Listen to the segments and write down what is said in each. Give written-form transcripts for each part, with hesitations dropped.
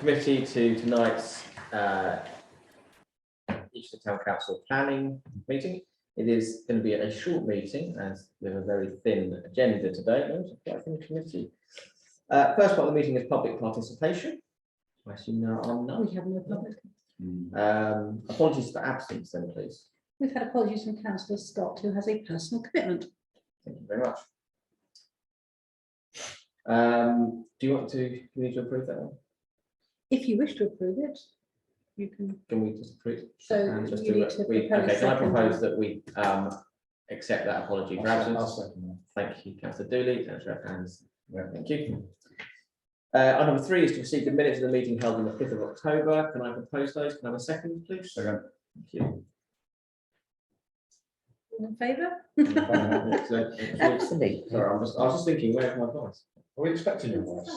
committee to tonight's Eastern Town Council planning meeting. It is going to be a short meeting as we have a very thin agenda today. Quite a thin committee. First part of the meeting is public participation. I assume there are none. We have no public. Apologies for absence then, please. We've had apologies from Councillor Scott, who has a personal commitment. Thank you very much. Do you want to, do we need to approve that one? If you wish to approve it, you can. Can we just approve? So Just you need to okay, propose can I second. propose that we accept that apology for absence? I'll second that. Thank you, Councillor Dooley. Councillor Evans. Thank you. Item number 3 is to receive the minutes of the meeting held on the 5th of October. Can I propose those? Can I have a second, please? Second. Thank you. All in favour? Excellent. Thank you. Absolutely. Sorry, I was just thinking, where's my voice? Are we expecting your voice?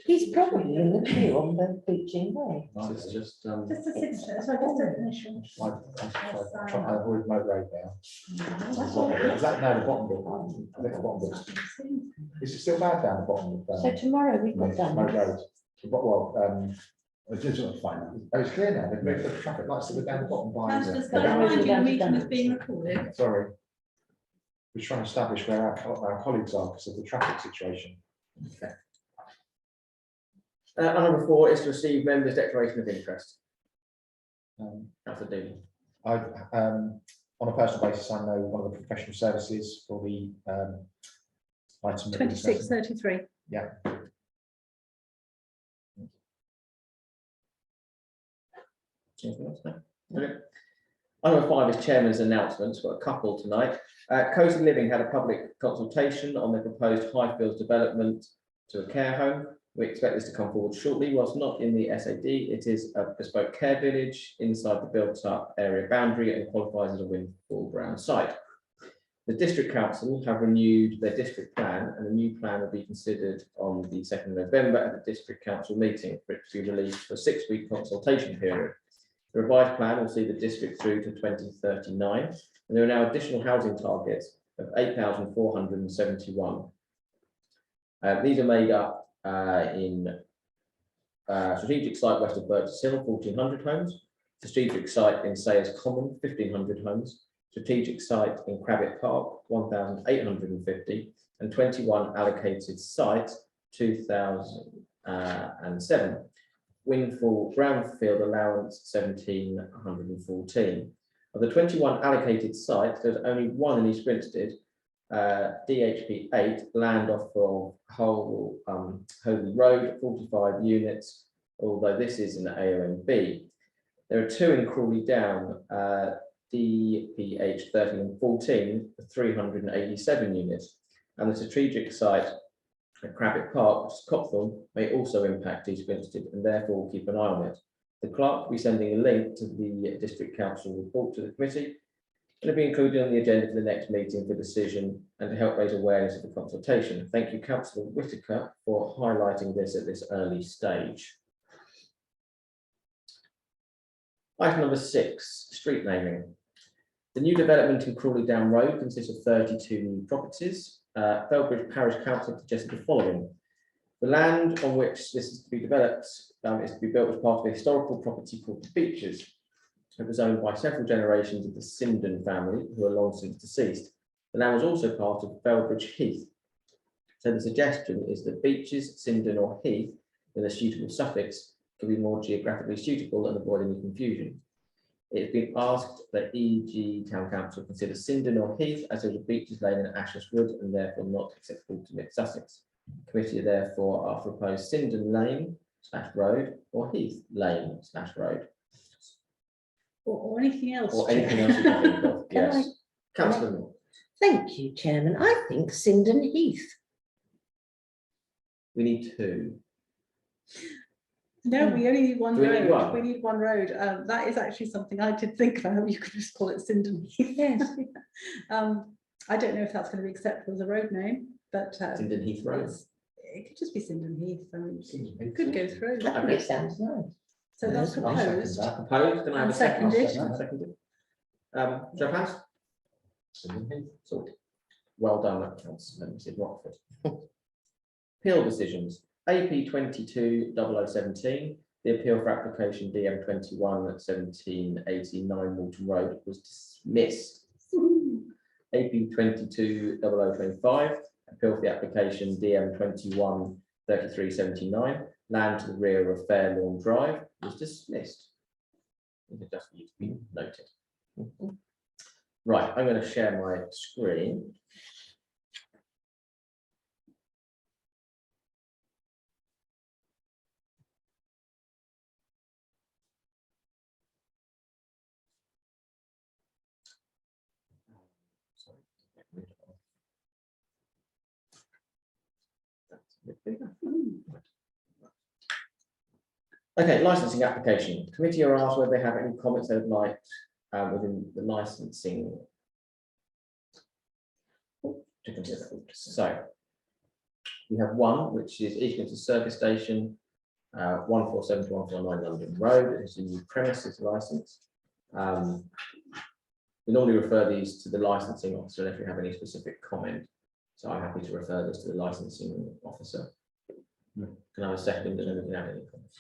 He's probably in the queue on the Beeching Way. This is just Just a signature, so just an initial. I'm trying to avoid motor road now. Is that now the bottom bit? I think the bottom bit. Is it still bad down the bottom? So tomorrow we've got Motor done. road. Well, I just want to find out. Oh, it's clear now. They've moved the traffic lights that were down the bottom behind Councillor you. Scott, Yeah. remind you the Yeah. meeting is being recorded. Sorry. We're trying to establish where our colleagues are because of the traffic situation. item number 4 is to receive members' declaration of interest. Councillor Dooley. I, on a personal basis, I know one of the professional services for the item. that we're discussing. 2633. Yeah. Anything else? No? Okay. Item number 5 is chairman's announcements. Got a couple tonight. Cozy Living had a public consultation on the proposed Highfields development to a care home. We expect this to come forward shortly. Whilst not in the SAD, it is a bespoke care village inside the built-up area boundary and qualifies as a Windfall Brown site. The District Council have renewed their district plan, and a new plan will be considered on the 2nd of November at the District Council meeting for it to be released for a 6-week consultation period. The revised plan will see the district through to 2039, and there are now additional housing targets of 8,471. These are made up in strategic site west of Burgess Hill, 1,400 homes, strategic site in Sayers Common, 1,500 homes, strategic site in Crabbit Park, 1,850, and 21 allocated sites, 2,007. Windfall Brownfield allowance 1,714. Of the 21 allocated sites, there's only one in East Grinstead, DHP 8, land off of Holy Road, 45 units, although this is an AONB. There are 2 in Crawley Down, DPH 13 and 14, 387 units, and the strategic site at Crabbit Park, which is Copthorne, may also impact East Grinstead, and therefore we'll keep an eye on it. The clerk will be sending a link to the District Council report to the committee. It'll be included on the agenda for the next meeting for decision and to help raise awareness of the consultation. Thank you, Councillor Whitaker, for highlighting this at this early stage. Item number 6, street naming. The new development in Crawley Down Road consists of 32 new properties. Felbridge Parish Council suggested the following. The land on which this is to be developed is to be built as part of a historical property called the Beeches. It was owned by several generations of the Sindon family, who are long since deceased. The land was also part of Felbridge Heath. So the suggestion is that Beeches, Sindon or Heath, with a suitable suffix, could be more geographically suitable and avoid any confusion. It has been asked that EG Town Council consider Sindon or Heath as there was a Beeches Lane and Ashes Wood and therefore not acceptable to mix Sussex. Committee therefore are proposed Sindon Lane / road or Heath Lane / road. Or anything else. Or anything else you can think of, Can yes. Councillor Moore. Thank you, Chairman. I think Sindon Heath. We need 2. No, we only need one Do we need road. one? We need one road. That is actually something I did think about. You could just call it Sindon Heath. Yes. I don't know if that's going to be acceptable as a road name, but Sindon Heath Road. it could just be Sindon Heath. It Could go through. I think it sounds nice. So that's I'll second proposed. that. Proposed, can I have a second? Seconded. Seconded. Show of hands? Sorted. Well done, Councillor Mrs. Rockford. Appeal decisions. AP 220017, the appeal for application DM 211789 Walton Road was dismissed. AP 220025, appeal for the application DM 213379, land to the rear of Fairlawn Drive was dismissed. It just needs to be noted. Right, I'm going to share my screen. Sorry, get rid of- that's a bit bigger. Okay, licensing application. Committee are asked whether they have any comments they would like within the licensing to consider. So we have one, which is Eastminster Service Station, 147 to 149 London Road. It's a new premises license. We normally refer these to the licensing officer if we have any specific comment. So I'm happy to refer this to the licensing officer. Can I have a second and then we can have any comments?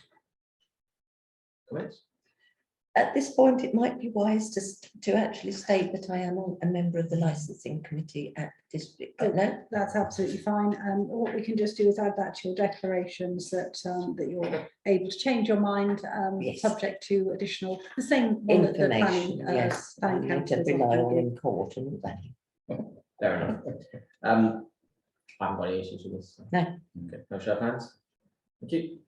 Comments? At this point, it might be wise to actually state that I am a member of the licensing committee at district. But no, That's absolutely fine. What we can just do is add that to your declarations that that you're able to change your mind, Yes. subject to additional, the same one that the information, planning, yes, I planning need council to is rely often on give. in court and that. Fair enough. I haven't got any issues with this. No. Okay, no show of hands. Thank you.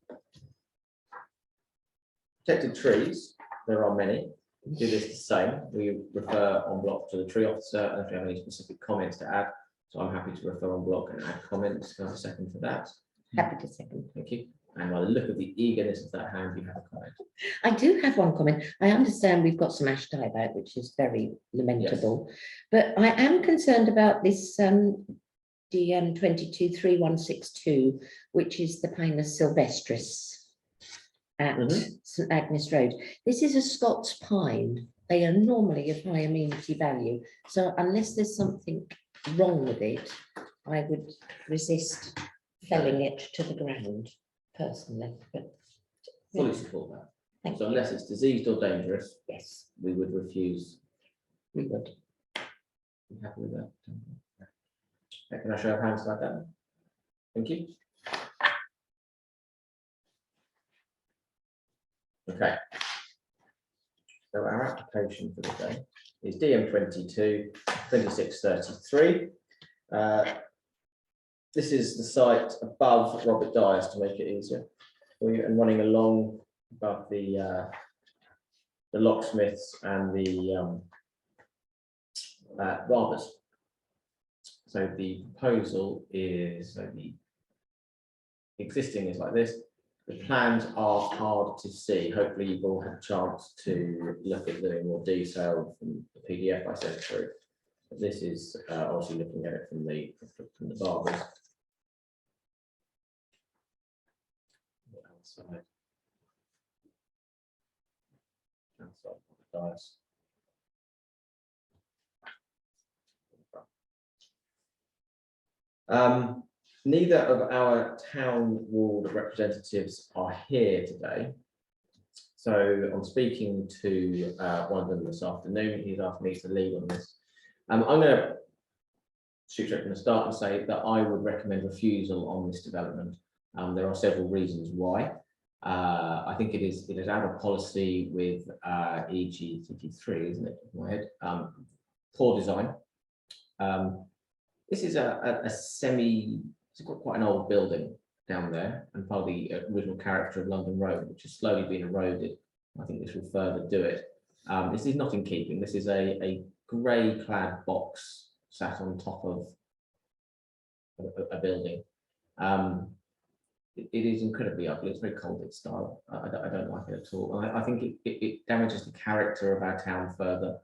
Protected trees, there are many. Do this the same. We refer en bloc to the tree officer, and if you have any specific comments to add, so I'm happy to refer en bloc and add comments. Can I have a second for that? Happy to second. Thank you. And by the look of the eagerness of that hand, you have a comment. I do have one comment. I understand we've got some ash dieback, which is very lamentable, but I am concerned about this DM 223162, which is the Pinus sylvestris at St Agnes Road. This is a Scots pine. They are normally of high amenity value. So unless there's something wrong with it, I would resist felling it to the ground personally. But Fully support that. thank So you. unless it's diseased or dangerous, Yes, we would refuse. we would. You happy with that? Okay, can I show of hands like that? Thank you. Okay. So our application for the day is DM 222633. This is the site above Robert Dyer's to make it easier for you, and running along above the locksmiths and the barbers. So the proposal is, so the existing is like this. The plans are hard to see. Hopefully you've all had a chance to look at them in more detail from the PDF I sent through. But this is obviously looking at it from the barbers. Outside. Outside of the dice. Neither of our town ward representatives are here today. So I'm speaking to one of them this afternoon. He's asked me to lead on this. I'm going to shoot straight from the start and say that I would recommend refusal on this development. There are several reasons why. I think it is out of policy with EG33, isn't it? In my head. Poor design. This is a semi, it's got quite an old building down there and part of the original character of London Road, which has slowly been eroded. I think this will further do it. This is not in keeping. This is a grey clad box sat on top of a building. It is incredibly ugly. It's very Colditz style. I don't like it at all. I think it damages the character of our town further.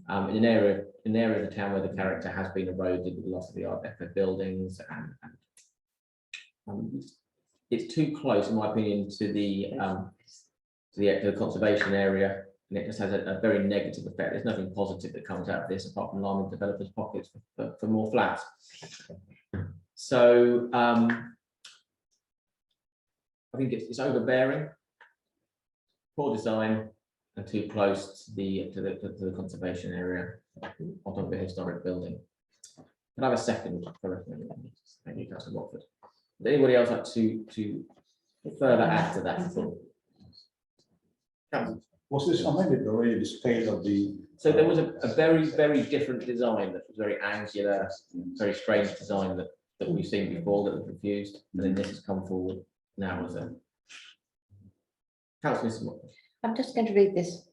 In an area of the town where the character has been eroded with the loss of the Art Deco buildings, and it's too close, in my opinion, to the conservation area, and it just has a very negative effect. There's nothing positive that comes out of this apart from lining developers' pockets for more flats. So I think it's overbearing, poor design, and too close to the conservation area on top of a historic building. Can I have a second for recommendation? Thank you, Councillor Watford. Would anybody else like to further add to that? Councillor. Was this amended already, the scale of the? So there was a very, very different design that was very angular, very strange design that we've seen before that was refused, and then this has come forward now as a. Councillor Smith. I'm just going to read this.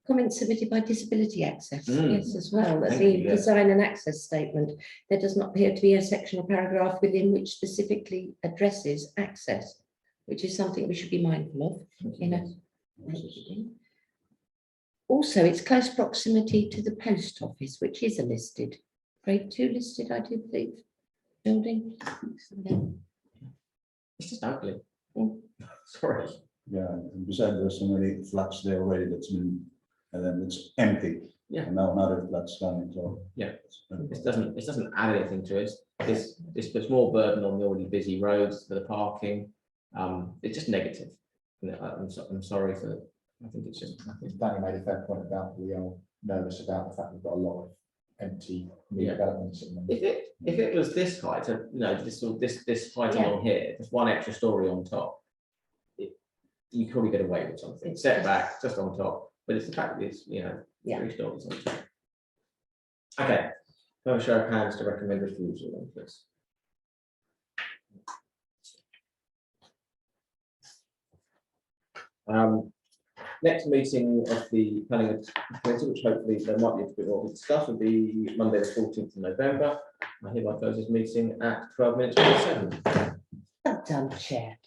Comment submitted by Disability Access, yes, as well, as Thank the you, yeah. design and access statement. There does not appear to be a section or paragraph within which specifically addresses access, which is something we should be mindful of, you know. Also, it's close proximity to the post office, which is a listed, grade 2 listed, I do believe, building. Yeah. It's just ugly. Mm. Sorry. Yeah, and besides, there's so many flats there already that's been, and then it's empty. Yeah. And now another flat's coming, so. Yeah. This doesn't add anything to it. This puts more burden on the already busy roads for the parking. It's just negative. I'm sorry for that. I think it's just. Danny made a fair point about we are nervous about the fact we've got a lot of empty new Yeah. developments. In them. If it was this height, this height Yeah. along here, just one extra story on top, you could probably get away with something. Setback just on top, but it's the fact that it's Yeah. 3 stories on top. Okay, have a show of hands to recommend refusal, then, please. Next meeting of the planning committee, which hopefully there might be a bit more to discuss, will be Monday, the 14th of November. I hereby close this meeting at 12 minutes past 7. Well done, Chair.